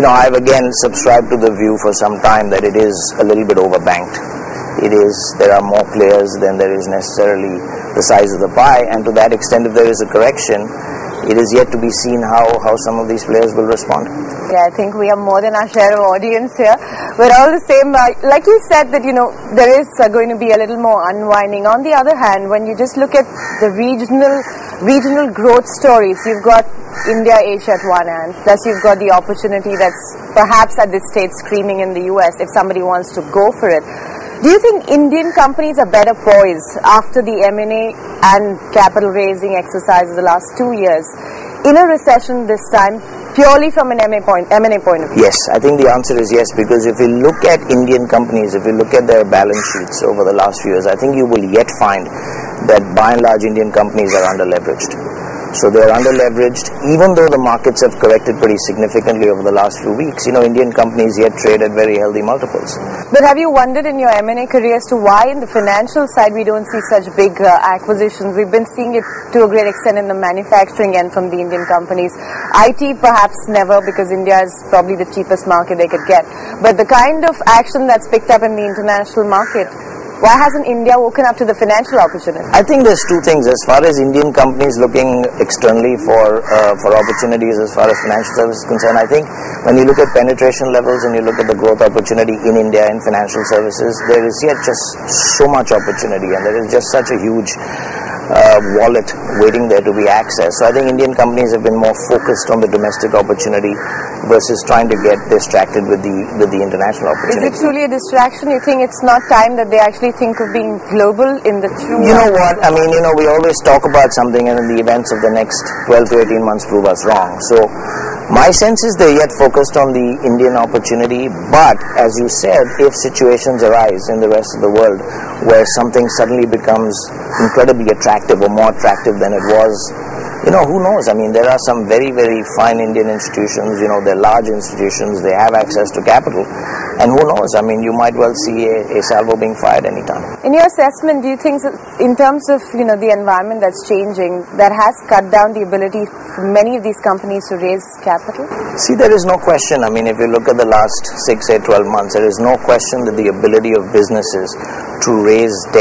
I've again subscribed to the view for some time that it is a little bit overbanked. There are more players than there is necessarily the size of the pie, and to that extent, if there is a correction, it is yet to be seen how some of these players will respond. Yeah, I think we have more than our share of audience here. But all the same, like you said that, there is going to be a little more unwinding. On the other hand, when you just look at the regional growth stories, you've got India, Asia at one hand, plus you've got the opportunity that's perhaps at this stage screaming in the US if somebody wants to go for it. Do you think Indian companies are better poised after the M&A and capital raising exercise of the last 2 years in a recession this time, purely from an M&A point of view? Yes, I think the answer is yes, because if you look at Indian companies, if you look at their balance sheets over the last few years, I think you will yet find that by and large Indian companies are under-leveraged. So they are under-leveraged, even though the markets have corrected pretty significantly over the last few weeks. Indian companies yet trade at very healthy multiples. But have you wondered in your M&A career as to why in the financial side we don't see such big acquisitions? We've been seeing it to a great extent in the manufacturing end from the Indian companies. IT perhaps never, because India is probably the cheapest market they could get. But the kind of action that's picked up in the international market, why hasn't India woken up to the financial opportunity? I think there's two things. As far as Indian companies looking externally for opportunities as far as financial services is concerned, I think when you look at penetration levels and you look at the growth opportunity in India in financial services, there is yet just so much opportunity, and there is just such a huge wallet waiting there to be accessed. So I think Indian companies have been more focused on the domestic opportunity versus trying to get distracted with the international opportunity. Is it truly a distraction? You think it's not time that they actually think of being global in the true? You know what? I mean, we always talk about something and then the events of the next 12 to 18 months prove us wrong. So my sense is they're yet focused on the Indian opportunity, but as you said, if situations arise in the rest of the world where something suddenly becomes incredibly attractive or more attractive than it was, who knows? I mean, there are some very, very fine Indian institutions, they're large institutions, they have access to capital, and who knows? I mean, you might well see a salvo being fired anytime. In your assessment, do you think, in terms of, the environment that's changing, that has cut down the ability for many of these companies to raise capital? See, there is no question. I mean, if you look at the last 6, 8, 12 months, there is no question that the ability of businesses to raise debt